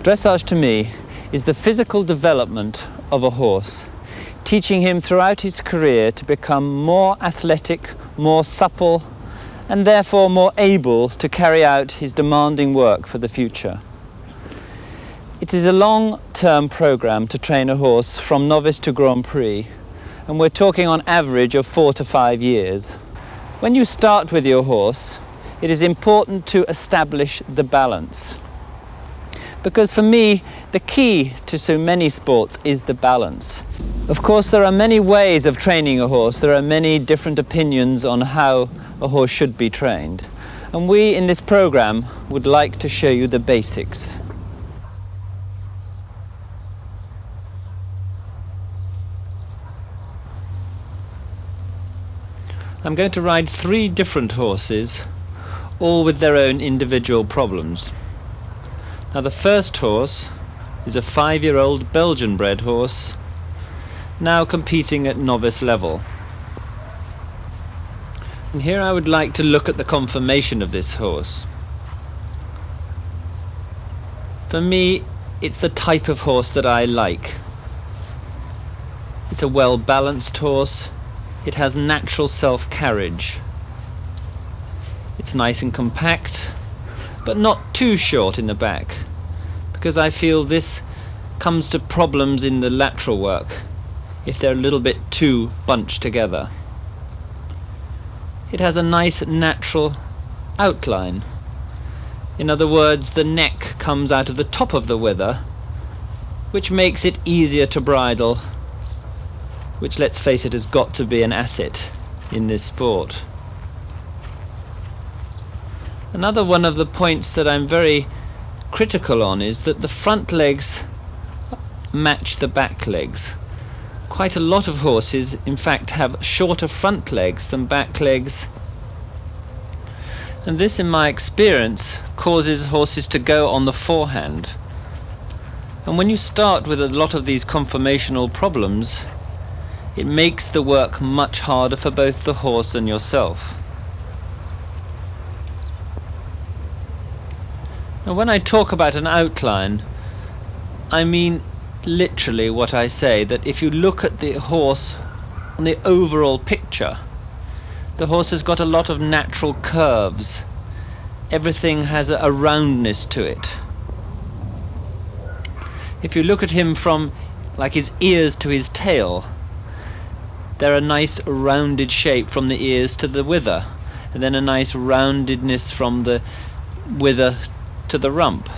Dressage to me is the physical development of a horse, teaching him throughout his career to become more athletic, more supple, and therefore more able to carry out his demanding work for the future. It is a long-term program to train a horse from novice to Grand Prix, and we're talking on average of 4 to 5 years. When you start with your horse, it is important to establish the balance. Because for me, the key to so many sports is the balance. Of course, there are many ways of training a horse. There are many different opinions on how a horse should be trained. And we, in this program, would like to show you the basics. I'm going to ride 3 different horses, all with their own individual problems. Now, the first horse is a 5-year-old Belgian bred horse, now competing at novice level. And here I would like to look at the conformation of this horse. For me, it's the type of horse that I like. It's a well-balanced horse. It has natural self-carriage. It's nice and compact, but not too short in the back, because I feel this comes to problems in the lateral work if they're a little bit too bunched together. It has a nice natural outline. In other words, the neck comes out of the top of the wither, which makes it easier to bridle, which, let's face it, has got to be an asset in this sport. Another one of the points that I'm very critical on is that the front legs match the back legs. Quite a lot of horses, in fact, have shorter front legs than back legs. And this, in my experience, causes horses to go on the forehand. And when you start with a lot of these conformational problems, it makes the work much harder for both the horse and yourself. Now, when I talk about an outline, I mean literally what I say, that if you look at the horse on the overall picture, the horse has got a lot of natural curves. Everything has a roundness to it. If you look at him from like his ears to his tail, they're a nice rounded shape from the ears to the wither, and then a nice roundedness from the wither to the rump.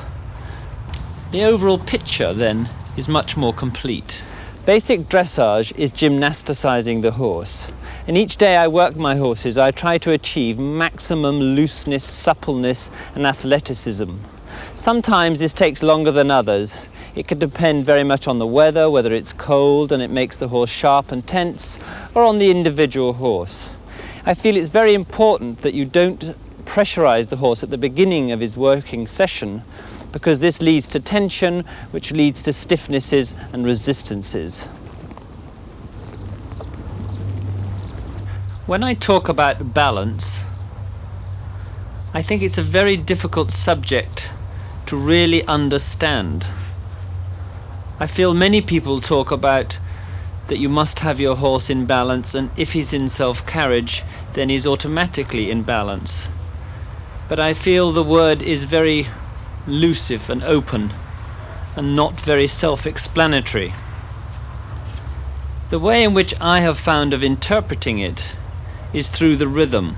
The overall picture then is much more complete. Basic dressage is gymnasticizing the horse, and each day I work my horses I try to achieve maximum looseness, suppleness and athleticism. Sometimes this takes longer than others. It can depend very much on the weather, whether it's cold and it makes the horse sharp and tense, or on the individual horse. I feel it's very important that you don't pressurize the horse at the beginning of his working session, because this leads to tension, which leads to stiffnesses and resistances. When I talk about balance, I think it's a very difficult subject to really understand. I feel many people talk about that you must have your horse in balance, and if he's in self-carriage, then he's automatically in balance. But I feel the word is very elusive and open, and not very self-explanatory. The way in which I have found of interpreting it is through the rhythm.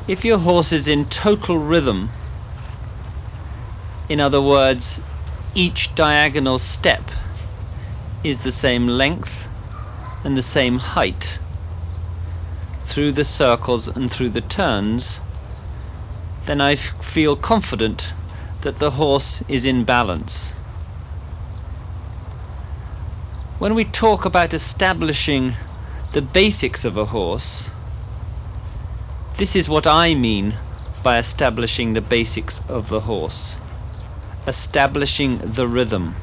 If your horse is in total rhythm, in other words, each diagonal step is the same length and the same height through the circles and through the turns, then I feel confident that the horse is in balance. When we talk about establishing the basics of a horse, this is what I mean by establishing the basics of the horse. Establishing the rhythm.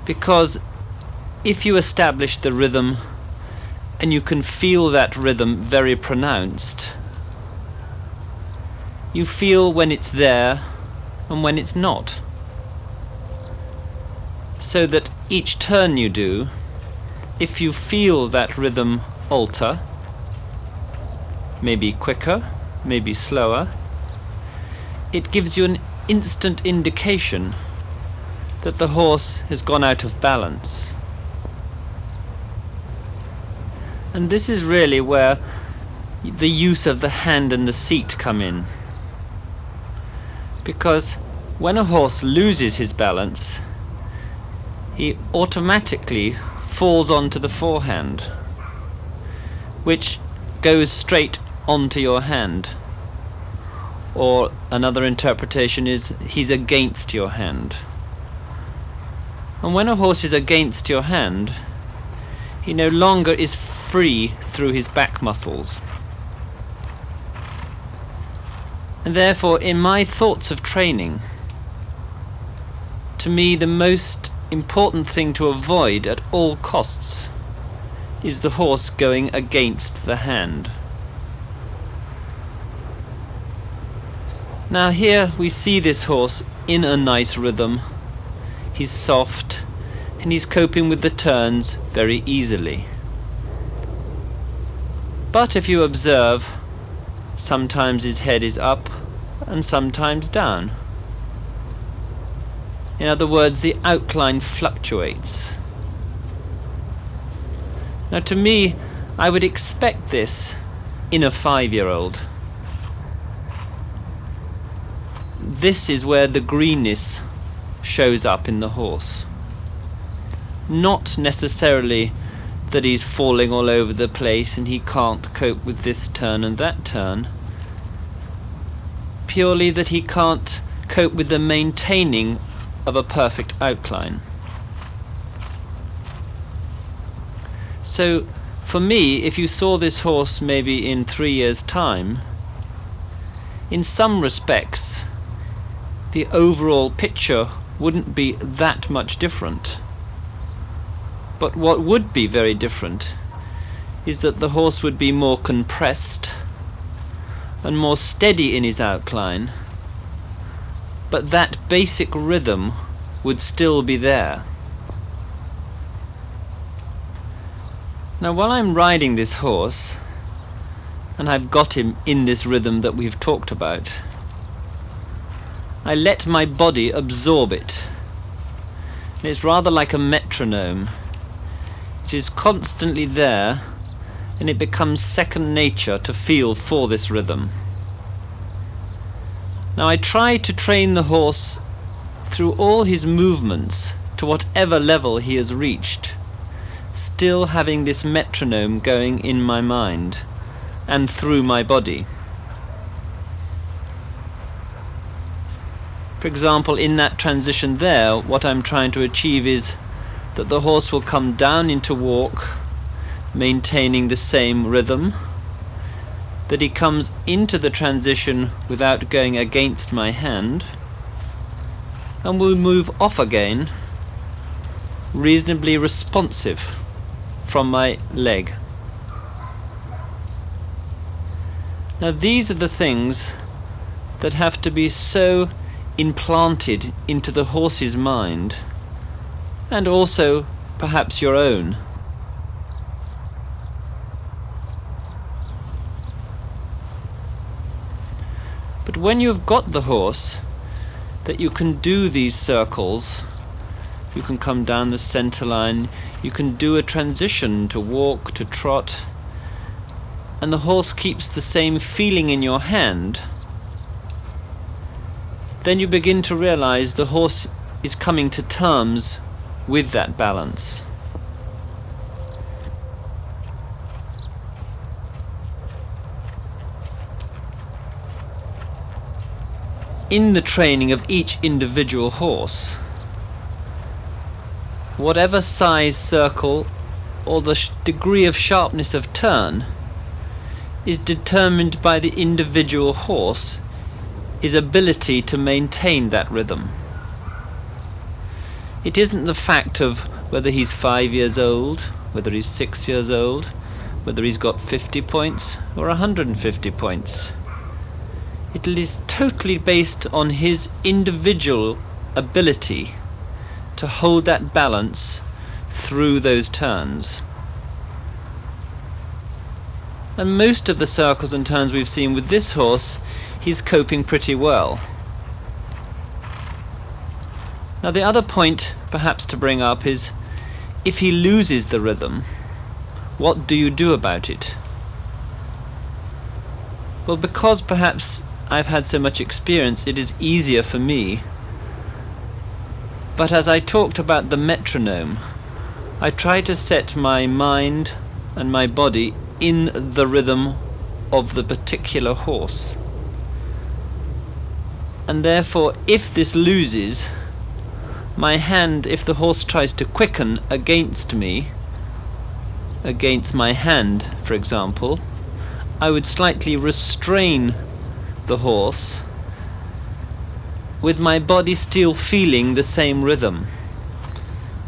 Because if you establish the rhythm and you can feel that rhythm very pronounced, You feel when it's there and when it's not. So that each turn you do, if you feel that rhythm alter, maybe quicker, maybe slower, it gives you an instant indication that the horse has gone out of balance. And this is really where the use of the hand and the seat come in. Because when a horse loses his balance, he automatically falls onto the forehand, which goes straight onto your hand. Or another interpretation is he's against your hand. And when a horse is against your hand, he no longer is free through his back muscles. And therefore, in my thoughts of training, to me the most important thing to avoid at all costs is the horse going against the hand. Now here we see this horse in a nice rhythm. He's soft and he's coping with the turns very easily. But if you observe, sometimes his head is up and sometimes down. In other words, the outline fluctuates. Now to me, I would expect this in a 5-year-old. This is where the greenness shows up in the horse. Not necessarily that he's falling all over the place and he can't cope with this turn and that turn. Purely that he can't cope with the maintaining of a perfect outline. So, for me, if you saw this horse maybe in 3 years' time, in some respects, the overall picture wouldn't be that much different. But what would be very different is that the horse would be more compressed and more steady in his outline, but that basic rhythm would still be there. Now while I'm riding this horse, and I've got him in this rhythm that we've talked about, I let my body absorb it. And it's rather like a metronome. It is constantly there, and it becomes second nature to feel for this rhythm. Now I try to train the horse through all his movements to whatever level he has reached, still having this metronome going in my mind and through my body. For example, in that transition there, what I'm trying to achieve is that the horse will come down into walk, maintaining the same rhythm, that he comes into the transition without going against my hand, and will move off again, reasonably responsive from my leg. Now these are the things that have to be so implanted into the horse's mind, and also perhaps your own. But when you've got the horse that you can do these circles, you can come down the center line, you can do a transition to walk, to trot, and the horse keeps the same feeling in your hand, then you begin to realize the horse is coming to terms with that balance. In the training of each individual horse, whatever size circle or the degree of sharpness of turn is determined by the individual horse, his ability to maintain that rhythm. It isn't the fact of whether he's 5 years old, whether he's 6 years old, whether he's got 50 points or 150 points. It is totally based on his individual ability to hold that balance through those turns. And most of the circles and turns we've seen with this horse, he's coping pretty well. Now the other point perhaps to bring up is, if he loses the rhythm, what do you do about it? Well, because perhaps I've had so much experience, it is easier for me. But as I talked about the metronome, I try to set my mind and my body in the rhythm of the particular horse. And therefore, if this loses, my hand, if the horse tries to quicken against me, against my hand, for example, I would slightly restrain the horse, with my body still feeling the same rhythm.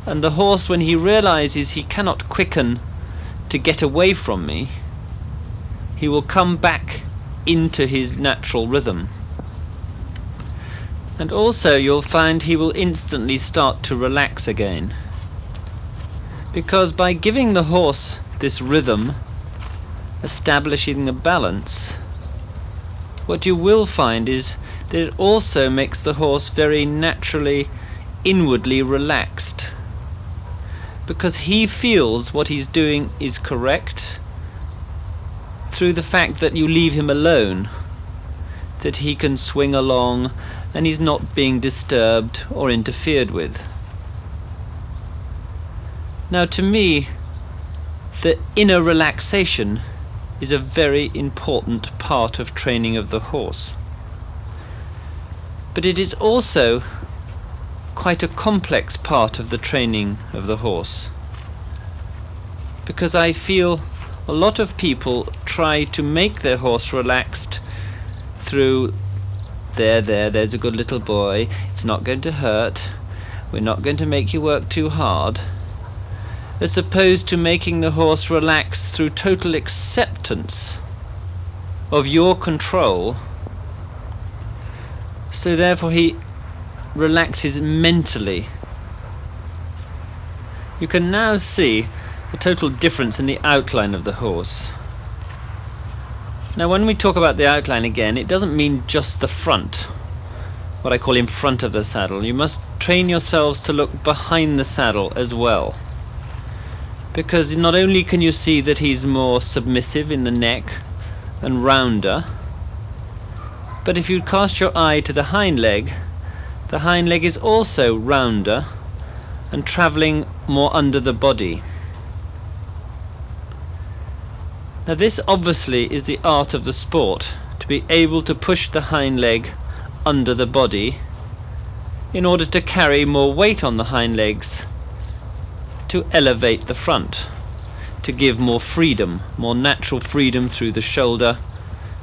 And the horse, when he realizes he cannot quicken to get away from me, he will come back into his natural rhythm. And also you'll find he will instantly start to relax again. Because by giving the horse this rhythm, establishing a balance, what you will find is that it also makes the horse very naturally, inwardly relaxed. Because he feels what he's doing is correct through the fact that you leave him alone, that he can swing along and he's not being disturbed or interfered with. Now to me, the inner relaxation is a very important part of training of the horse. But it is also quite a complex part of the training of the horse. Because I feel a lot of people try to make their horse relaxed through there's a good little boy, it's not going to hurt, we're not going to make you work too hard, as opposed to making the horse relax through total acceptance of your control, so therefore he relaxes mentally. You can now see a total difference in the outline of the horse. Now when we talk about the outline again, it doesn't mean just the front, what I call in front of the saddle. You must train yourselves to look behind the saddle as well. Because not only can you see that he's more submissive in the neck and rounder, but if you cast your eye to the hind leg is also rounder and travelling more under the body. Now this obviously is the art of the sport, to be able to push the hind leg under the body in order to carry more weight on the hind legs, to elevate the front, to give more freedom, more natural freedom through the shoulder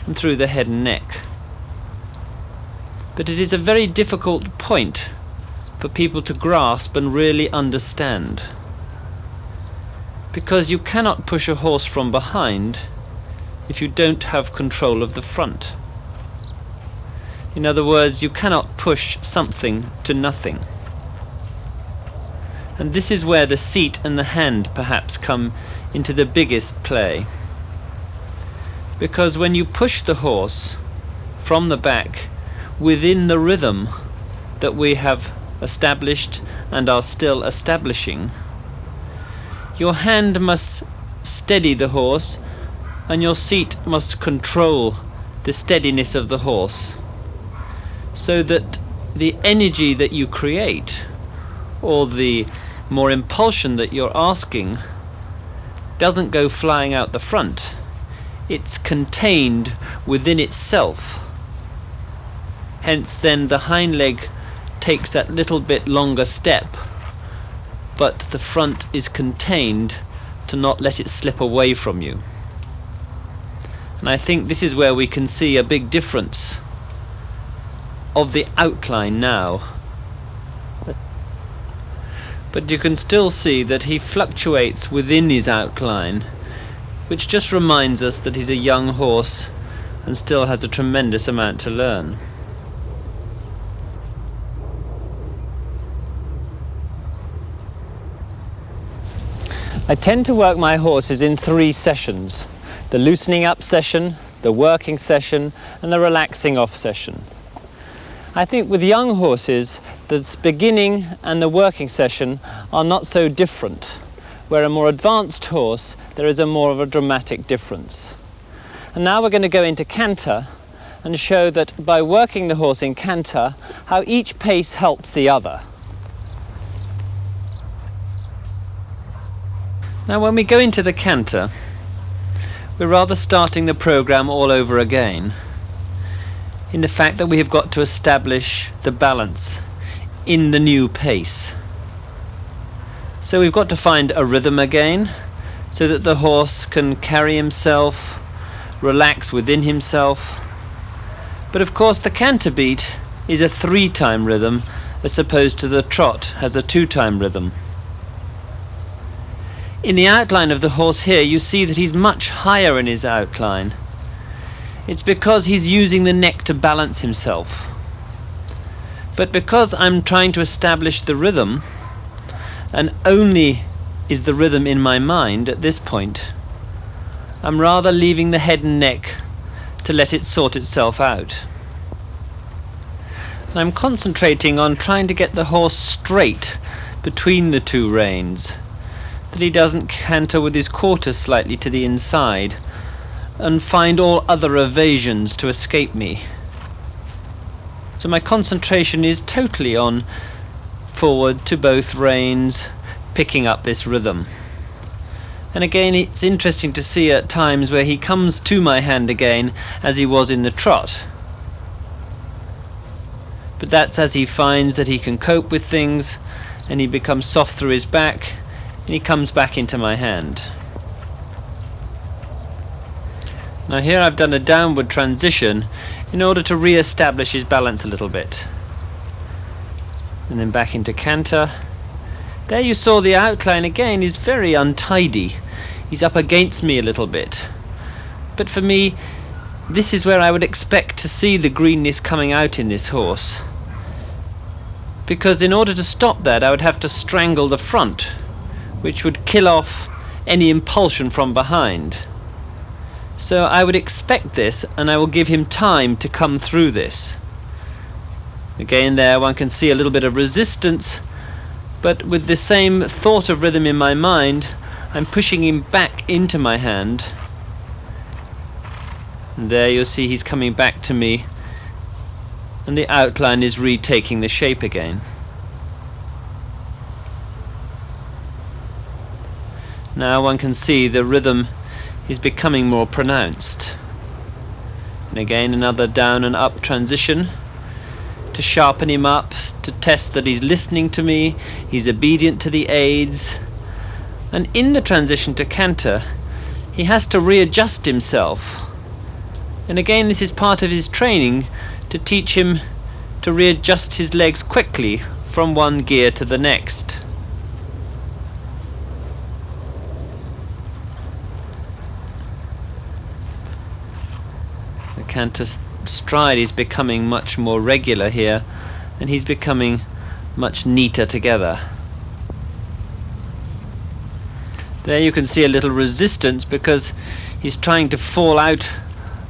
and through the head and neck. But it is a very difficult point for people to grasp and really understand. Because you cannot push a horse from behind if you don't have control of the front. In other words, you cannot push something to nothing. And this is where the seat and the hand perhaps come into the biggest play. Because when you push the horse from the back within the rhythm that we have established and are still establishing, your hand must steady the horse and your seat must control the steadiness of the horse, so that the energy that you create, or the more impulsion that you're asking, doesn't go flying out the front. It's contained within itself. Hence then the hind leg takes that little bit longer step, but the front is contained to not let it slip away from you. And I think this is where we can see a big difference of the outline now. But you can still see that he fluctuates within his outline, which just reminds us that he's a young horse and still has a tremendous amount to learn. I tend to work my horses in 3 sessions: the loosening up session, the working session, and the relaxing off session. I think with young horses, the beginning and the working session are not so different, where a more advanced horse, there is more of a dramatic difference. And now we're going to go into Canter and show that by working the horse in Canter, how each pace helps the other. Now when we go into the Canter, we're rather starting the program all over again, in the fact that we have got to establish the balance in the new pace. So we've got to find a rhythm again, so that the horse can carry himself, relax within himself. But of course the canter beat is a 3-time rhythm, as opposed to the trot has a 2-time rhythm. In the outline of the horse here, you see that he's much higher in his outline. It's because he's using the neck to balance himself. But because I'm trying to establish the rhythm, and only is the rhythm in my mind at this point, I'm rather leaving the head and neck to let it sort itself out. And I'm concentrating on trying to get the horse straight between the 2 reins, that he doesn't canter with his quarters slightly to the inside and find all other evasions to escape me. So my concentration is totally on forward to both reins, picking up this rhythm. And again, it's interesting to see at times where he comes to my hand again as he was in the trot. But that's as he finds that he can cope with things, and he becomes soft through his back, and he comes back into my hand. Now here I've done a downward transition in order to re-establish his balance a little bit. And then back into canter. There you saw the outline again is very untidy. He's up against me a little bit. But for me, this is where I would expect to see the greenness coming out in this horse. Because in order to stop that, I would have to strangle the front, which would kill off any impulsion from behind. So I would expect this, and I will give him time to come through this. Again there one can see a little bit of resistance, but with the same thought of rhythm in my mind, I'm pushing him back into my hand. And there you'll see he's coming back to me, and the outline is retaking the shape again. Now one can see the rhythm is becoming more pronounced. And again another down and up transition to sharpen him up, to test that he's listening to me, he's obedient to the aids. And in the transition to canter, he has to readjust himself. And again this is part of his training, to teach him to readjust his legs quickly from one gear to the next. The canter stride is becoming much more regular here, and he's becoming much neater together. There you can see a little resistance because he's trying to fall out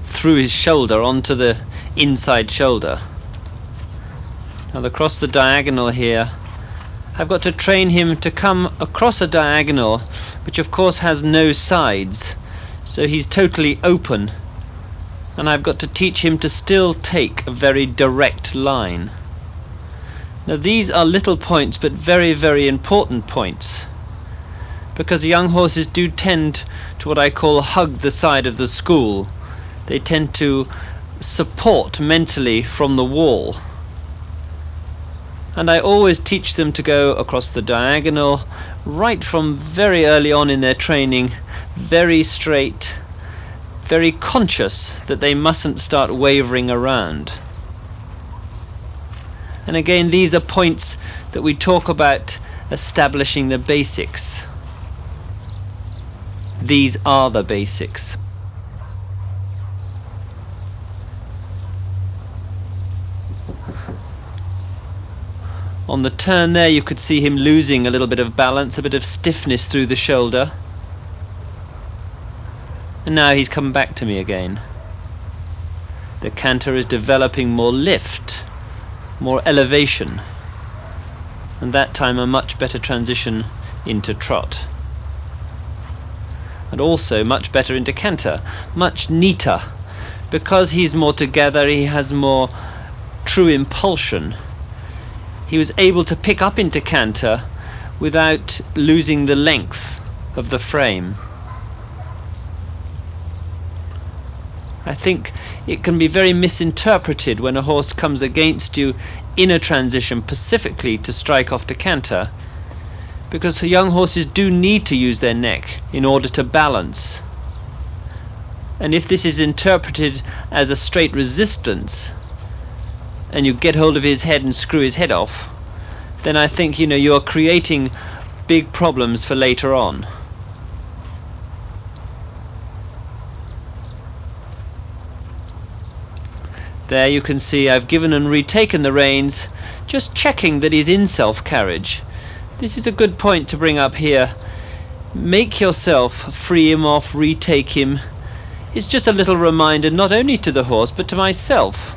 through his shoulder onto the inside shoulder. Now across the diagonal here, I've got to train him to come across a diagonal which of course has no sides, so he's totally open, and I've got to teach him to still take a very direct line. Now these are little points, but very, very important points, because young horses do tend to what I call hug the side of the school. They tend to support mentally from the wall. And I always teach them to go across the diagonal, right from very early on in their training, very straight, very conscious that they mustn't start wavering around. And again, these are points that we talk about establishing the basics. These are the basics. On the turn there you could see him losing a little bit of balance, a bit of stiffness through the shoulder. And now he's come back to me again. The canter is developing more lift, more elevation, and that time a much better transition into trot. And also much better into canter, much neater. Because he's more together, he has more true impulsion. He was able to pick up into canter without losing the length of the frame. I think it can be very misinterpreted when a horse comes against you in a transition specifically to strike off to canter, because young horses do need to use their neck in order to balance. And if this is interpreted as a straight resistance, and you get hold of his head and screw his head off, then I think, you are creating big problems for later on. There you can see I've given and retaken the reins, just checking that he's in self-carriage. This is a good point to bring up here. Make yourself free him off, retake him. It's just a little reminder not only to the horse but to myself.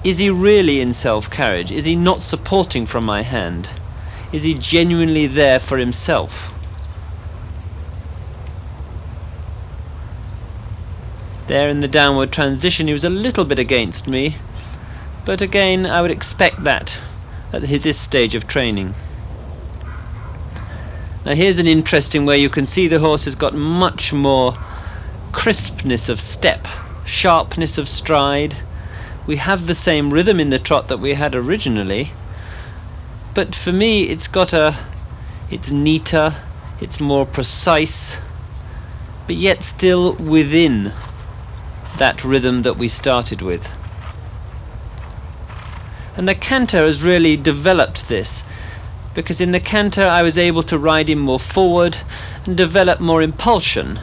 Is he really in self-carriage? Is he not supporting from my hand? Is he genuinely there for himself? There in the downward transition he was a little bit against me, but again I would expect that at this stage of training. Now here's an interesting way you can see the horse has got much more crispness of step, sharpness of stride. We have the same rhythm in the trot that we had originally, but for me it's neater, it's more precise, but yet still within that rhythm that we started with. And the canter has really developed this, because in the canter I was able to ride him more forward and develop more impulsion,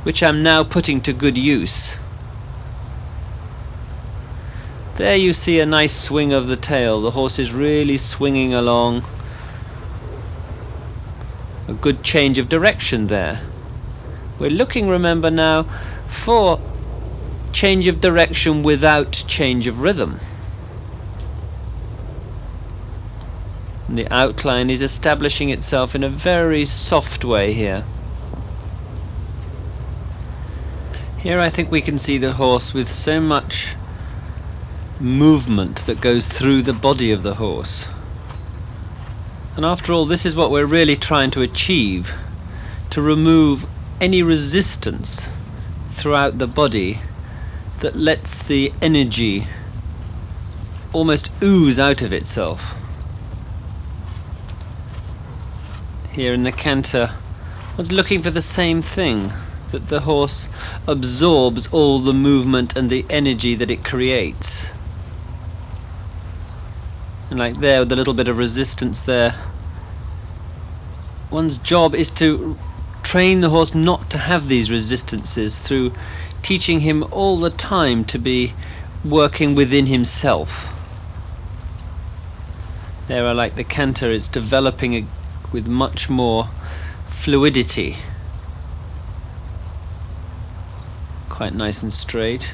which I'm now putting to good use. There you see a nice swing of the tail. The horse is really swinging along. A good change of direction there. We're looking, remember now, for change of direction without change of rhythm. And the outline is establishing itself in a very soft way here. Here I think we can see the horse with so much movement that goes through the body of the horse. And after all, this is what we're really trying to achieve, to remove any resistance throughout the body that lets the energy almost ooze out of itself. Here in the canter, I was looking for the same thing, that the horse absorbs all the movement and the energy that it creates. And like there, with a little bit of resistance there, one's job is to train the horse not to have these resistances through teaching him all the time to be working within himself. There I like the canter, it's developing with much more fluidity. Quite nice and straight.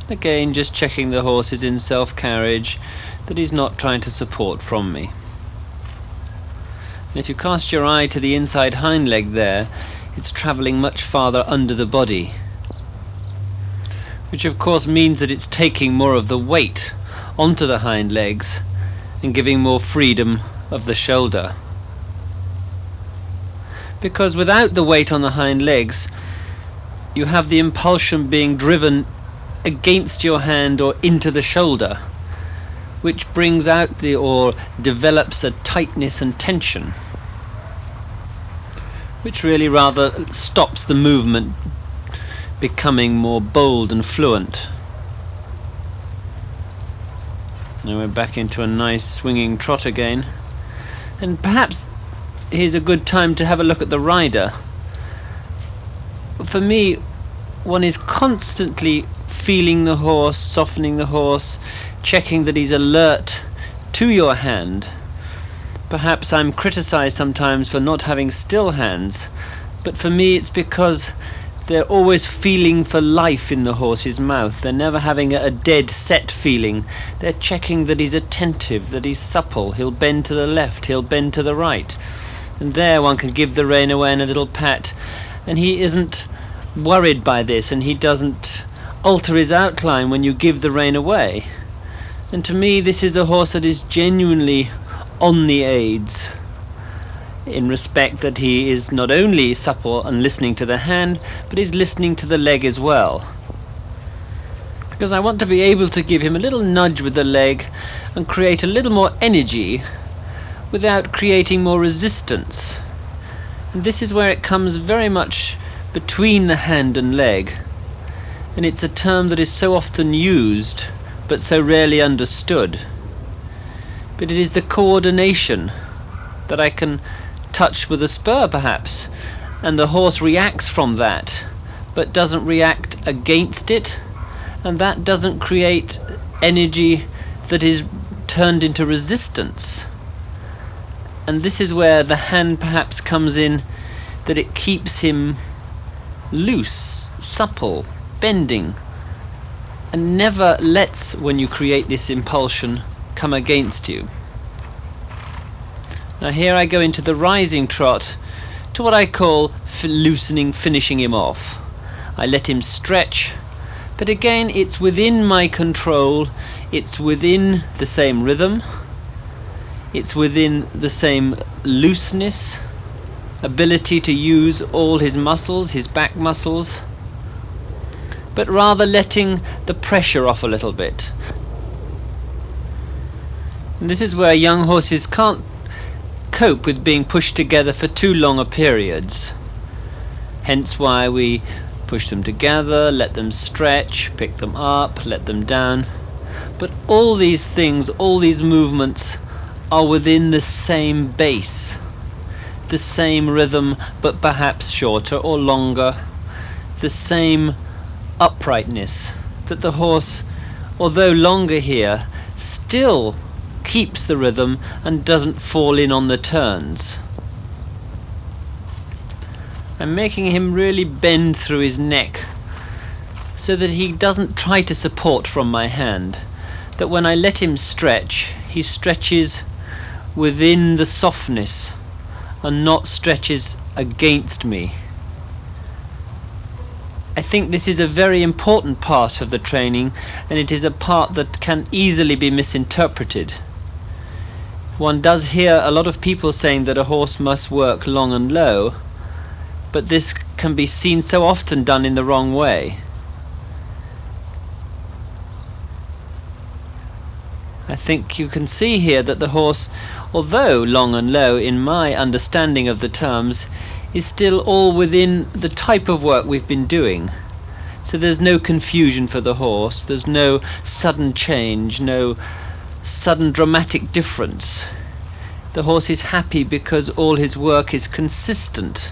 Again, just checking the horse is in self-carriage, that he's not trying to support from me. And if you cast your eye to the inside hind leg there, it's travelling much farther under the body, which of course means that it's taking more of the weight onto the hind legs and giving more freedom of the shoulder. Because without the weight on the hind legs, you have the impulsion being driven against your hand or into the shoulder, which brings out or develops a tightness and tension, which really rather stops the movement becoming more bold and fluent. Now we're back into a nice swinging trot again, and perhaps here's a good time to have a look at the rider. For me, one is constantly feeling the horse, softening the horse, checking that he's alert to your hand. Perhaps I'm criticized sometimes for not having still hands, but for me it's because they're always feeling for life in the horse's mouth. They're never having a dead set feeling. They're checking that he's attentive, that he's supple. He'll bend to the left, he'll bend to the right. And there one can give the rein away in a little pat, and he isn't worried by this, and he doesn't alter his outline when you give the rein away. And to me this is a horse that is genuinely on the aids, in respect that he is not only supple and listening to the hand, but he's listening to the leg as well. Because I want to be able to give him a little nudge with the leg and create a little more energy without creating more resistance. And this is where it comes very much between the hand and leg. And it's a term that is so often used, but so rarely understood. But it is the coordination that I can touch with a spur perhaps, and the horse reacts from that, but doesn't react against it, and that doesn't create energy that is turned into resistance. And this is where the hand perhaps comes in, that it keeps him loose, supple, bending, and never lets, when you create this impulsion, come against you. Now here I go into the rising trot to what I call loosening, finishing him off. I let him stretch, but again it's within my control, it's within the same rhythm, it's within the same looseness, ability to use all his muscles, his back muscles, but rather letting the pressure off a little bit. And this is where young horses can't cope with being pushed together for too long a periods. Hence why we push them together, let them stretch, pick them up, let them down. But all these things, all these movements are within the same base, the same rhythm, but perhaps shorter or longer, the same uprightness, that the horse, although longer here, still keeps the rhythm and doesn't fall in on the turns. I'm making him really bend through his neck so that he doesn't try to support from my hand, that when I let him stretch, he stretches within the softness and not stretches against me. I think this is a very important part of the training, and it is a part that can easily be misinterpreted. One does hear a lot of people saying that a horse must work long and low, but this can be seen so often done in the wrong way. I think you can see here that the horse, although long and low in my understanding of the terms, is still all within the type of work we've been doing. So there's no confusion for the horse, there's no sudden change, no sudden dramatic difference. The horse is happy because all his work is consistent.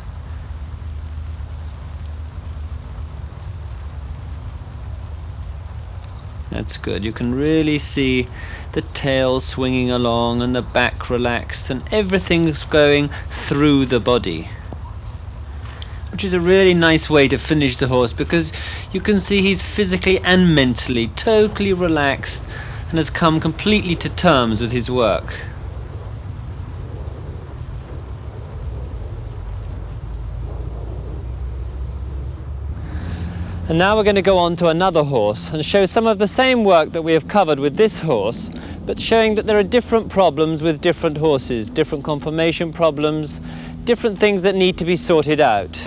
That's good. You can really see the tail swinging along and the back relaxed and everything's going through the body, which is a really nice way to finish the horse, because you can see he's physically and mentally totally relaxed and has come completely to terms with his work. And now we're going to go on to another horse and show some of the same work that we have covered with this horse, but showing that there are different problems with different horses, different conformation problems, different things that need to be sorted out.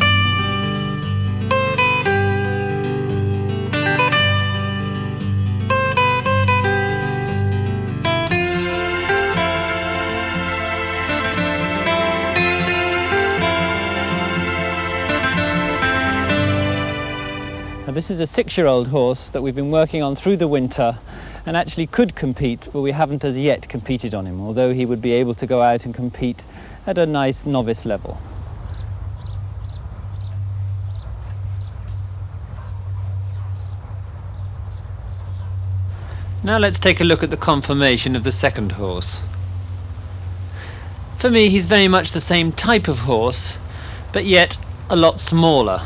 Now, this is a 6-year-old horse that we've been working on through the winter and actually could compete, but we haven't as yet competed on him, although he would be able to go out and compete at a nice novice level. Now let's take a look at the conformation of the second horse. For me, he's very much the same type of horse, but yet a lot smaller.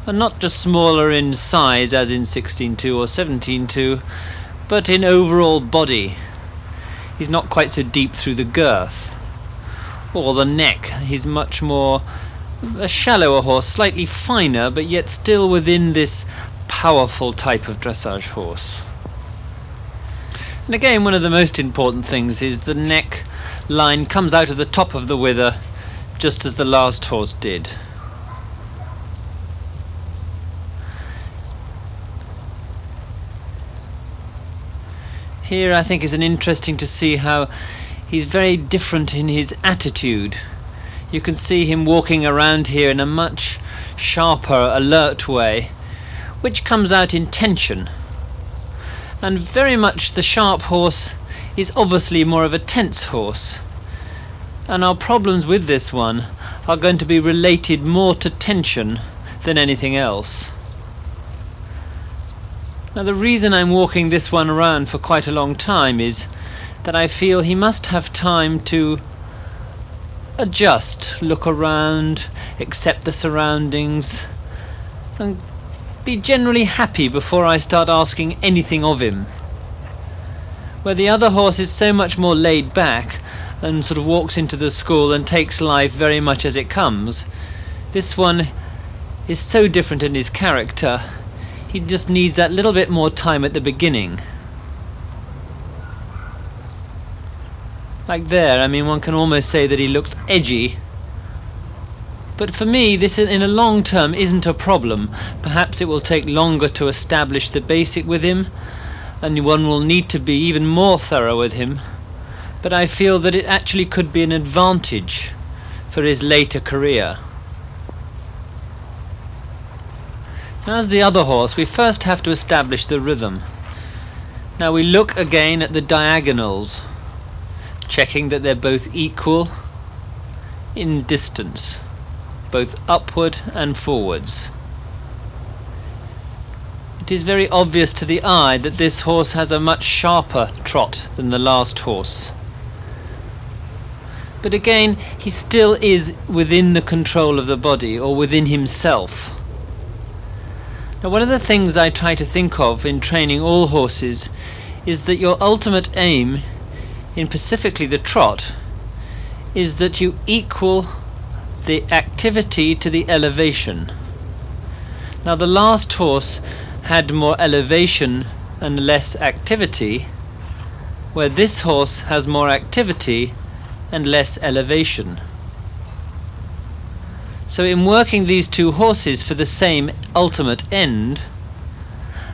And not just smaller in size as in 16.2 or 17.2, but in overall body. He's not quite so deep through the girth. Or the neck. He's much more a shallower horse, slightly finer, but yet still within this powerful type of dressage horse. And again, one of the most important things is the neck line comes out of the top of the wither, just as the last horse did. Here I think is an interesting to see how he's very different in his attitude. You can see him walking around here in a much sharper, alert way, which comes out in tension. And very much the sharp horse is obviously more of a tense horse. And our problems with this one are going to be related more to tension than anything else. Now the reason I'm walking this one around for quite a long time is that I feel he must have time to adjust, look around, accept the surroundings, and be generally happy before I start asking anything of him. Where the other horse is so much more laid back and sort of walks into the school and takes life very much as it comes, this one is so different in his character. He just needs that little bit more time at the beginning. Like there, I mean, one can almost say that he looks edgy. But for me, this in a long term isn't a problem. Perhaps it will take longer to establish the basic with him, and one will need to be even more thorough with him. But I feel that it actually could be an advantage for his later career. As the other horse, we first have to establish the rhythm. Now we look again at the diagonals, checking that they're both equal in distance, both upward and forwards. It is very obvious to the eye that this horse has a much sharper trot than the last horse. But again, he still is within the control of the body, or within himself. Now, one of the things I try to think of in training all horses is that your ultimate aim, in specifically the trot, is that you equal the activity to the elevation. Now, the last horse had more elevation and less activity, where this horse has more activity and less elevation. So in working these two horses for the same ultimate end,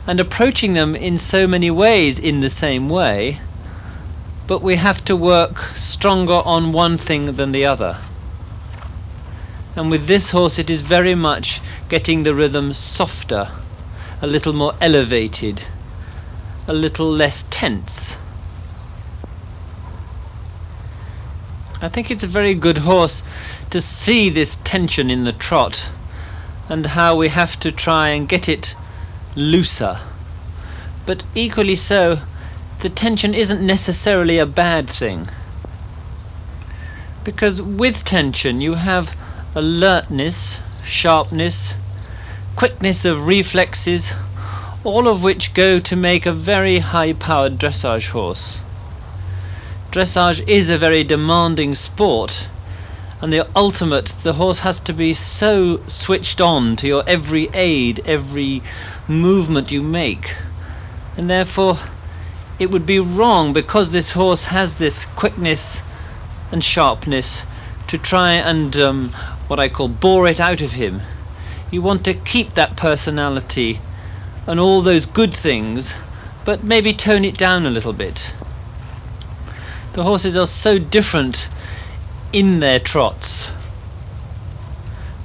and approaching them in so many ways in the same way, but we have to work stronger on one thing than the other. And with this horse it is very much getting the rhythm softer, a little more elevated, a little less tense. I think it's a very good horse to see this tension in the trot and how we have to try and get it looser. But equally so, the tension isn't necessarily a bad thing. Because with tension you have alertness, sharpness, quickness of reflexes, all of which go to make a very high-powered dressage horse. Dressage is a very demanding sport, and the horse has to be so switched on to your every aid, every movement you make. And therefore, it would be wrong, because this horse has this quickness and sharpness, to try and, what I call, bore it out of him. You want to keep that personality and all those good things, but maybe tone it down a little bit. The horses are so different in their trots.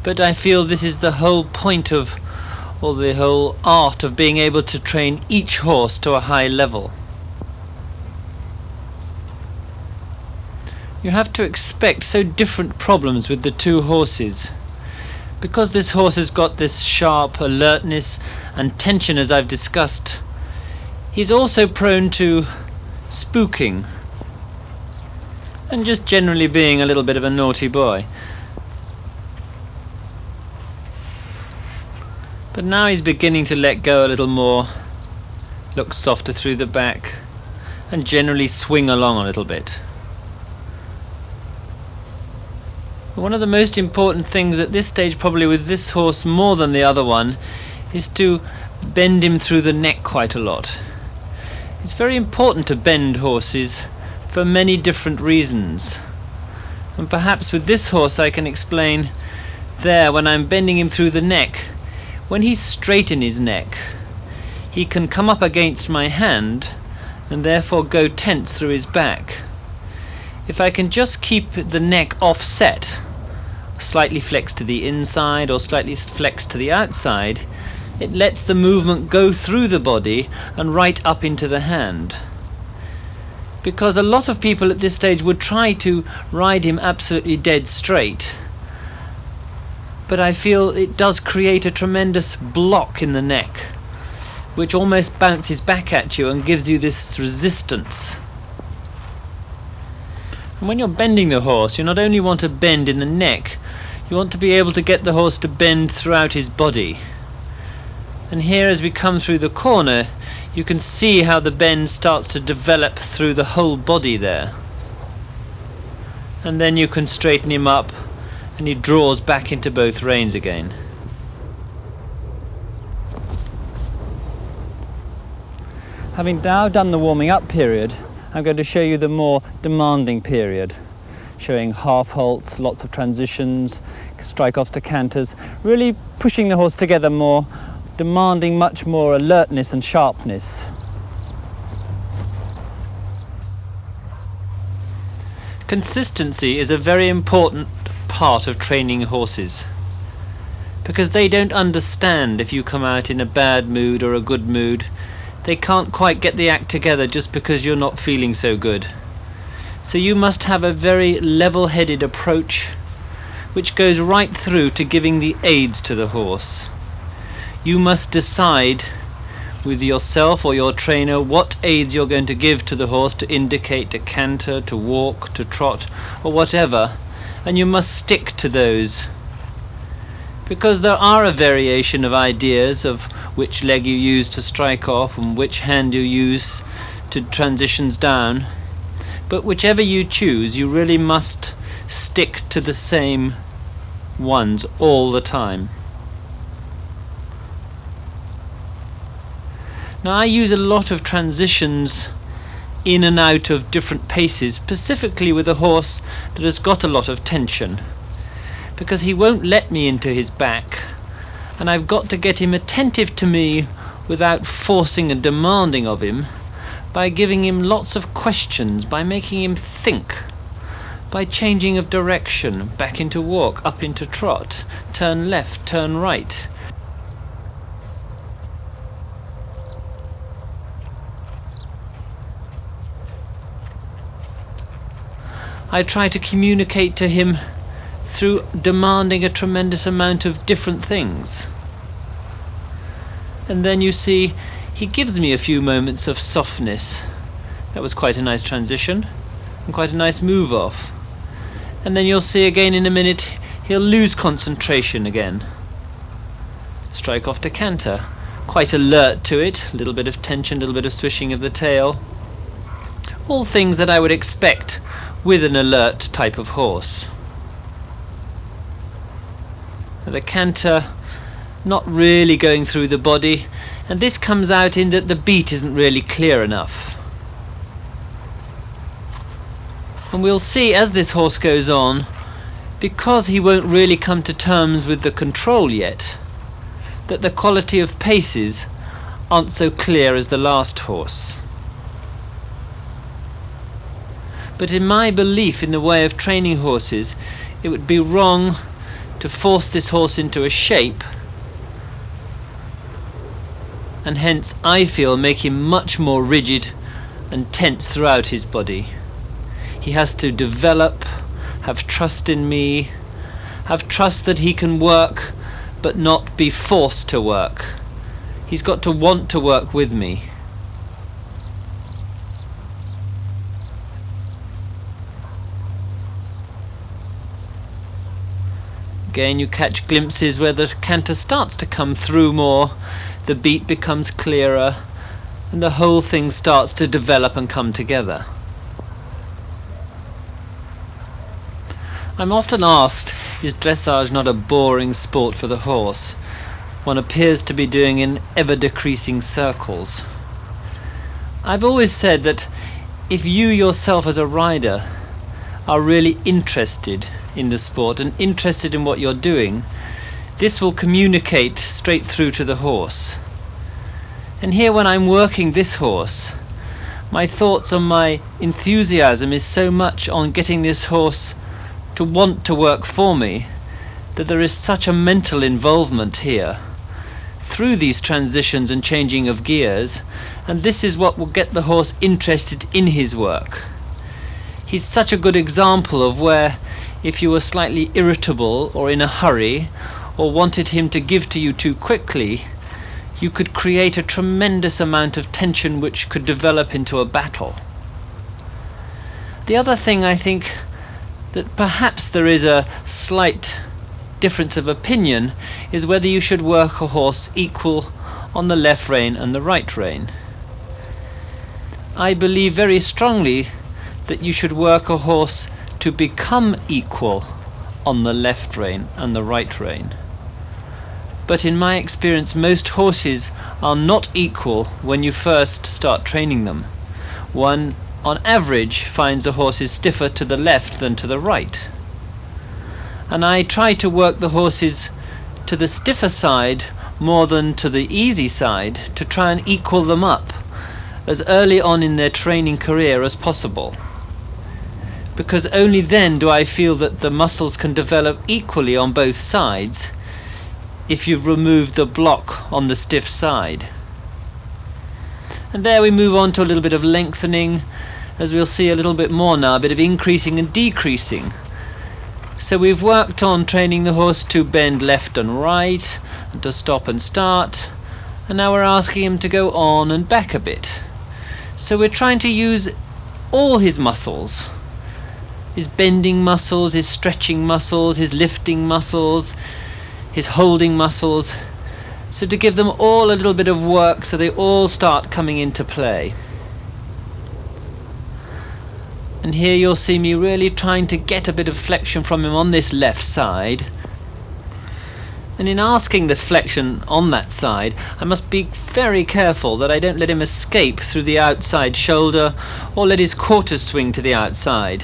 But I feel this is the whole point of, or the whole art of being able to train each horse to a high level. You have to expect so different problems with the two horses. Because this horse has got this sharp alertness and tension, as I've discussed, He's also prone to spooking and just generally being a little bit of a naughty boy. But now he's beginning to let go a little more, look softer through the back, and generally swing along a little bit. But one of the most important things at this stage, probably with this horse more than the other one, is to bend him through the neck quite a lot. It's very important to bend horses for many different reasons. And perhaps with this horse I can explain there, when I'm bending him through the neck, when he's straight in his neck, he can come up against my hand and therefore go tense through his back. If I can just keep the neck offset, slightly flexed to the inside or slightly flexed to the outside, it lets the movement go through the body and right up into the hand. Because a lot of people at this stage would try to ride him absolutely dead straight, but I feel it does create a tremendous block in the neck, which almost bounces back at you and gives you this resistance. And when you're bending the horse, you not only want to bend in the neck, you want to be able to get the horse to bend throughout his body. And here, as we come through the corner, you can see how the bend starts to develop through the whole body there. And then you can straighten him up and he draws back into both reins again. Having now done the warming up period, I'm going to show you the more demanding period, showing half halts, lots of transitions, strike offs to canters, really pushing the horse together more, demanding much more alertness and sharpness. Consistency is a very important part of training horses, because they don't understand if you come out in a bad mood or a good mood. They can't quite get the act together just because you're not feeling so good. So you must have a very level-headed approach, which goes right through to giving the aids to the horse. You must decide with yourself or your trainer what aids you're going to give to the horse to indicate to canter, to walk, to trot, or whatever, and you must stick to those. Because there are a variation of ideas of which leg you use to strike off and which hand you use to transitions down, but whichever you choose, you really must stick to the same ones all the time. Now, I use a lot of transitions in and out of different paces, specifically with a horse that has got a lot of tension, because he won't let me into his back, and I've got to get him attentive to me without forcing and demanding of him, by giving him lots of questions, by making him think, by changing of direction, back into walk, up into trot, turn left, turn right. I try to communicate to him through demanding a tremendous amount of different things. And then you see, he gives me a few moments of softness. That was quite a nice transition and quite a nice move off. And then you'll see again in a minute, he'll lose concentration again. Strike off to canter. Quite alert to it, a little bit of tension, a little bit of swishing of the tail. All things that I would expect with an alert type of horse. The canter not really going through the body, and this comes out in that the beat isn't really clear enough. And we'll see as this horse goes on, because he won't really come to terms with the control yet, that the quality of paces aren't so clear as the last horse. But in my belief in the way of training horses, it would be wrong to force this horse into a shape, and hence I feel make him much more rigid and tense throughout his body. He has to develop, have trust in me, have trust that he can work but not be forced to work. He's got to want to work with me. Again, you catch glimpses where the canter starts to come through more, the beat becomes clearer, and the whole thing starts to develop and come together. I'm often asked, is dressage not a boring sport for the horse? One appears to be doing in ever-decreasing circles. I've always said that if you yourself as a rider are really interested in the sport and interested in what you're doing, this will communicate straight through to the horse. And here, when I'm working this horse, my thoughts and my enthusiasm is so much on getting this horse to want to work for me that there is such a mental involvement here through these transitions and changing of gears, and this is what will get the horse interested in his work. He's such a good example of where, if you were slightly irritable or in a hurry or wanted him to give to you too quickly, you could create a tremendous amount of tension which could develop into a battle. The other thing, I think that perhaps there is a slight difference of opinion, is whether you should work a horse equal on the left rein and the right rein. I believe very strongly that you should work a horse to become equal on the left rein and the right rein. But in my experience, most horses are not equal when you first start training them. One, on average, finds a horse is stiffer to the left than to the right. And I try to work the horses to the stiffer side more than to the easy side to try and equal them up as early on in their training career as possible. Because only then do I feel that the muscles can develop equally on both sides if you've removed the block on the stiff side. And there we move on to a little bit of lengthening, as we'll see a little bit more now, a bit of increasing and decreasing. So we've worked on training the horse to bend left and right, and to stop and start, and now we're asking him to go on and back a bit. So we're trying to use all his muscles, his bending muscles, his stretching muscles, his lifting muscles, his holding muscles, so to give them all a little bit of work so they all start coming into play. And here you'll see me really trying to get a bit of flexion from him on this left side. And in asking the flexion on that side, I must be very careful that I don't let him escape through the outside shoulder or let his quarters swing to the outside.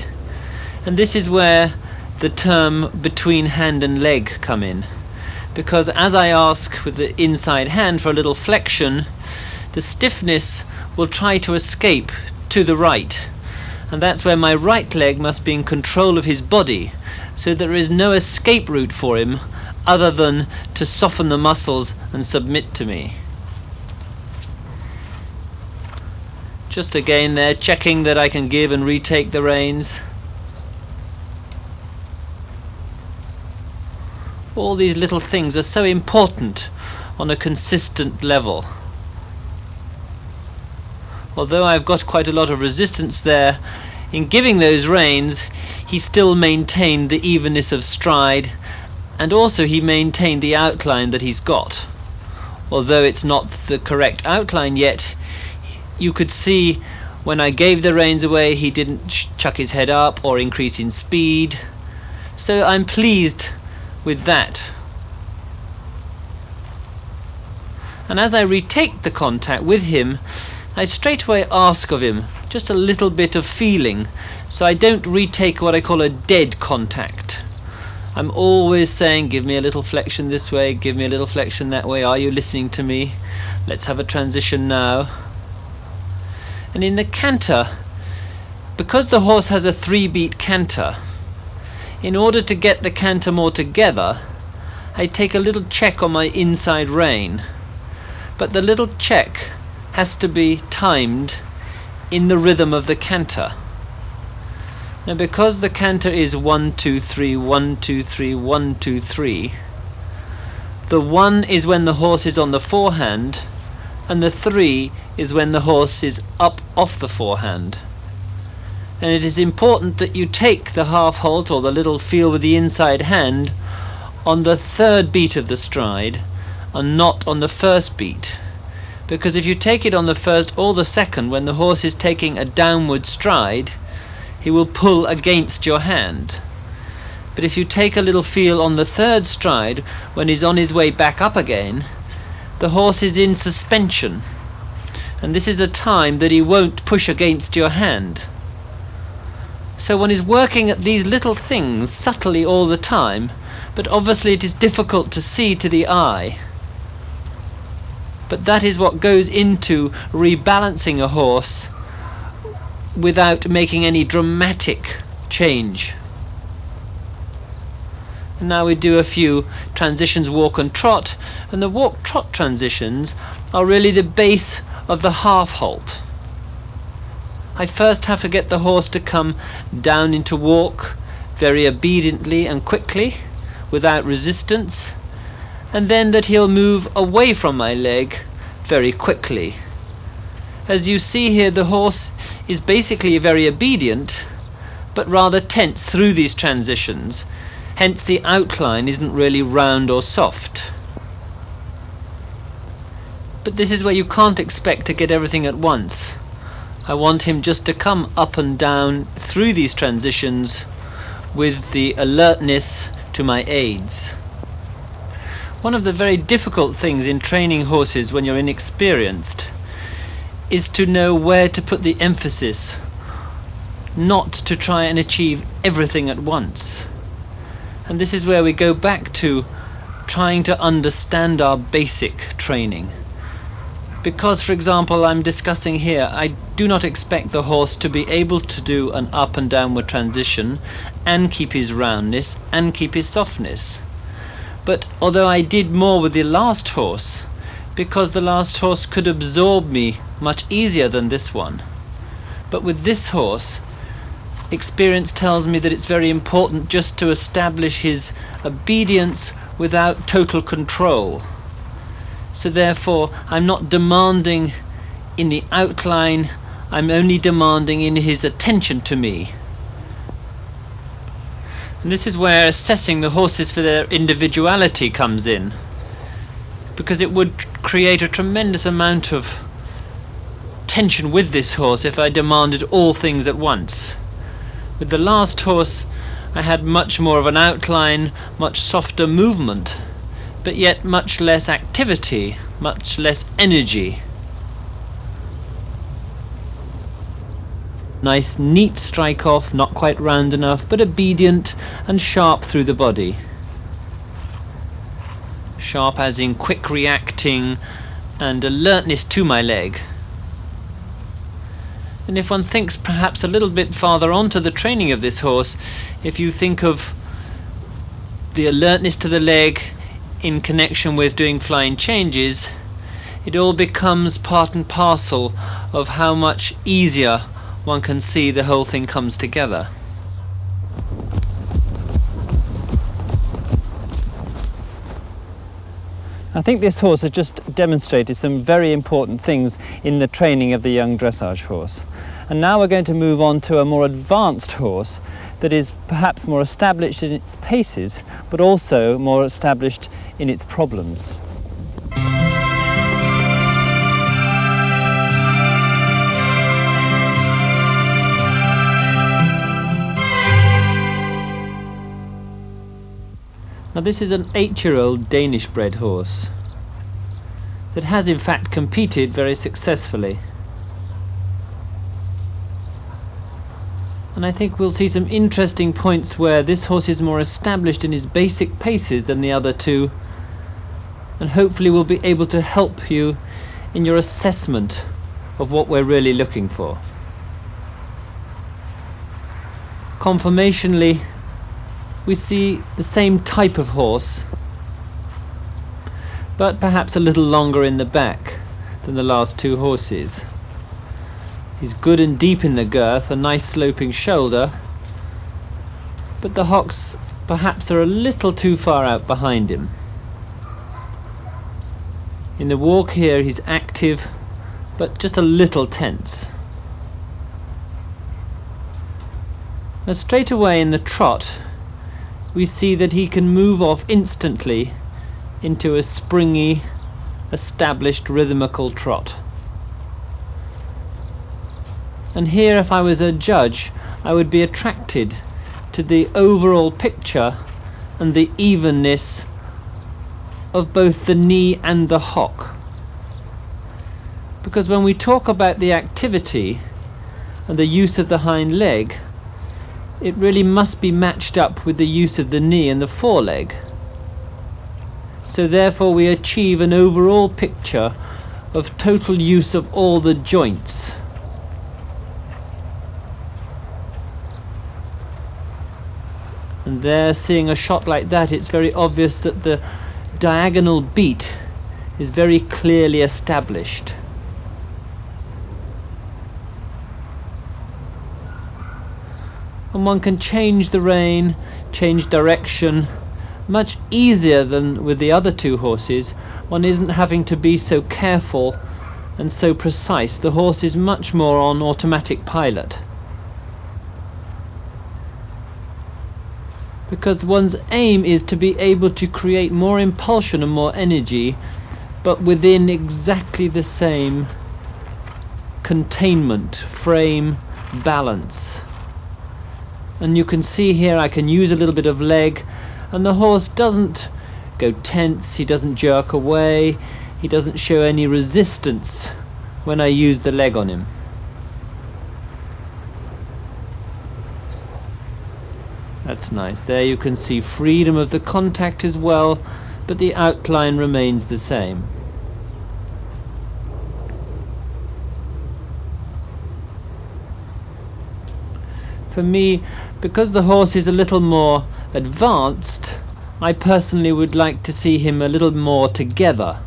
And this is where the term between hand and leg come in. Because as I ask with the inside hand for a little flexion, the stiffness will try to escape to the right. And that's where my right leg must be in control of his body, so there is no escape route for him other than to soften the muscles and submit to me. Just again there, checking that I can give and retake the reins. All these little things are so important on a consistent level. Although I've got quite a lot of resistance there, in giving those reins, he still maintained the evenness of stride, and also he maintained the outline that he's got. Although it's not the correct outline yet, you could see when I gave the reins away, he didn't chuck his head up or increase in speed. So I'm pleased with that. And as I retake the contact with him, I straight away ask of him just a little bit of feeling, so I don't retake what I call a dead contact. I'm always saying, give me a little flexion this way, give me a little flexion that way, are you listening to me? Let's have a transition now. And in the canter, because the horse has a 3-beat canter, in order to get the canter more together, I take a little check on my inside rein. But the little check has to be timed in the rhythm of the canter. Now because the canter is 1, 2, 3, 1, 2, 3, 1, 2, 3, the 1 is when the horse is on the forehand, and the 3 is when the horse is up off the forehand. And it is important that you take the half halt or the little feel with the inside hand on the third beat of the stride and not on the first beat. Because if you take it on the first or the second, when the horse is taking a downward stride, he will pull against your hand. But if you take a little feel on the third stride, when he's on his way back up again, the horse is in suspension. And this is a time that he won't push against your hand. So one is working at these little things subtly all the time, but obviously it is difficult to see to the eye. But that is what goes into rebalancing a horse without making any dramatic change. And now we do a few transitions, walk and trot, and the walk-trot transitions are really the base of the half halt. I first have to get the horse to come down into walk very obediently and quickly, without resistance, and then that he'll move away from my leg very quickly. As you see here, the horse is basically very obedient, but rather tense through these transitions, hence the outline isn't really round or soft. But this is where you can't expect to get everything at once. I want him just to come up and down through these transitions with the alertness to my aids. One of the very difficult things in training horses when you're inexperienced is to know where to put the emphasis, not to try and achieve everything at once. And this is where we go back to trying to understand our basic training. Because, for example, I'm discussing here, I do not expect the horse to be able to do an up and downward transition and keep his roundness and keep his softness. But although I did more with the last horse, because the last horse could absorb me much easier than this one. But with this horse, experience tells me that it's very important just to establish his obedience without total control. So therefore, I'm not demanding in the outline, I'm only demanding in his attention to me. And this is where assessing the horses for their individuality comes in, because it would create a tremendous amount of tension with this horse if I demanded all things at once. With the last horse, I had much more of an outline, much softer movement, but yet much less activity, much less energy. Nice neat strike off, not quite round enough, but obedient and sharp through the body. Sharp as in quick reacting and alertness to my leg. And if one thinks perhaps a little bit farther on to the training of this horse, if you think of the alertness to the leg in connection with doing flying changes, it all becomes part and parcel of how much easier one can see the whole thing comes together. I think this horse has just demonstrated some very important things in the training of the young dressage horse. And now we're going to move on to a more advanced horse that is perhaps more established in its paces, but also more established in its problems. Now this is an 8-year-old Danish bred horse that has in fact competed very successfully. And I think we'll see some interesting points where this horse is more established in his basic paces than the other two, and hopefully we'll be able to help you in your assessment of what we're really looking for. Conformationally, we see the same type of horse, but perhaps a little longer in the back than the last two horses. He's good and deep in the girth, a nice sloping shoulder, but the hocks perhaps are a little too far out behind him. In the walk here he's active, but just a little tense. Now straight away in the trot, we see that he can move off instantly into a springy, established rhythmical trot. And here, if I was a judge, I would be attracted to the overall picture and the evenness of both the knee and the hock. Because when we talk about the activity and the use of the hind leg, it really must be matched up with the use of the knee and the foreleg. So therefore we achieve an overall picture of total use of all the joints. And there, seeing a shot like that, it's very obvious that the diagonal beat is very clearly established. And one can change the rein, change direction, much easier than with the other two horses. One isn't having to be so careful and so precise. The horse is much more on automatic pilot. Because one's aim is to be able to create more impulsion and more energy, but within exactly the same containment, frame, balance. And you can see here I can use a little bit of leg, and the horse doesn't go tense, he doesn't jerk away, he doesn't show any resistance when I use the leg on him. That's nice. There you can see freedom of the contact as well, but the outline remains the same. For me, because the horse is a little more advanced, I personally would like to see him a little more together.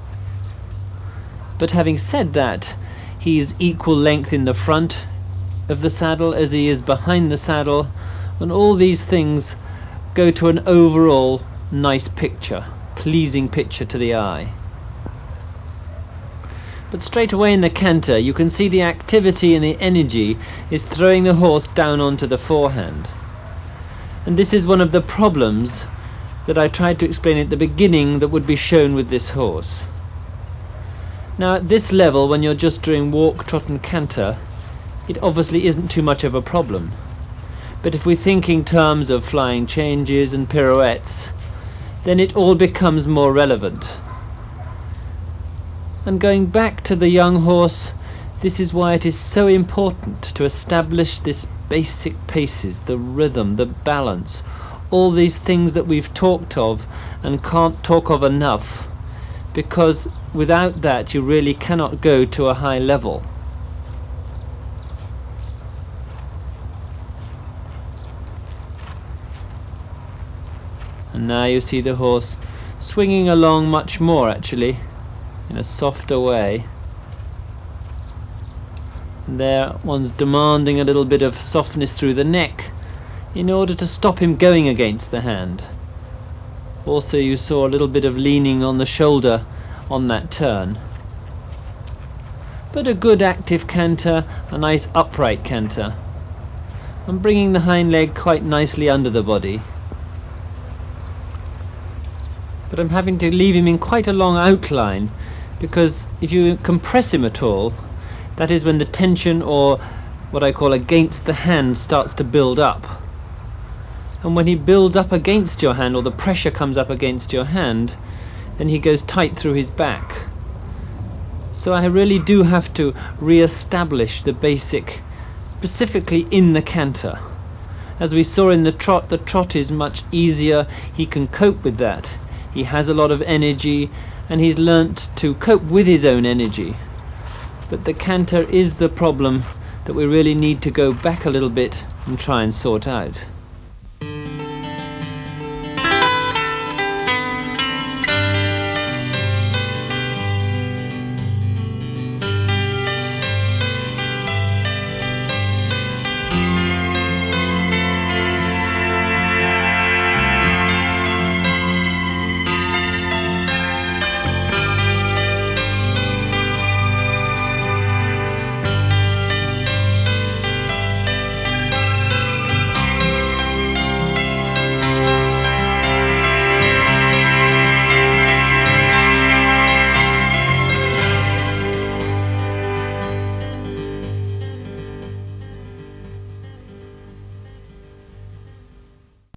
But having said that, he's equal length in the front of the saddle as he is behind the saddle, and all these things go to an overall nice picture, pleasing picture to the eye. But straight away in the canter you can see the activity and the energy is throwing the horse down onto the forehand. And this is one of the problems that I tried to explain at the beginning that would be shown with this horse. Now at this level, when you're just doing walk, trot and canter, it obviously isn't too much of a problem. But if we think in terms of flying changes and pirouettes, then it all becomes more relevant. And going back to the young horse, this is why it is so important to establish this basic paces, the rhythm, the balance, all these things that we've talked of and can't talk of enough, because without that you really cannot go to a high level. And now you see the horse swinging along much more, actually, in a softer way. And there one's demanding a little bit of softness through the neck in order to stop him going against the hand. Also you saw a little bit of leaning on the shoulder on that turn. But a good active canter, a nice upright canter. And bringing the hind leg quite nicely under the body. But I'm having to leave him in quite a long outline, because if you compress him at all, that is when the tension, or what I call against the hand, starts to build up. And when he builds up against your hand, or the pressure comes up against your hand, then he goes tight through his back. So I really do have to re-establish the basic, specifically in the canter. As we saw in the trot is much easier, he can cope with that. He has a lot of energy, and he's learnt to cope with his own energy. But the canter is the problem that we really need to go back a little bit and try and sort out.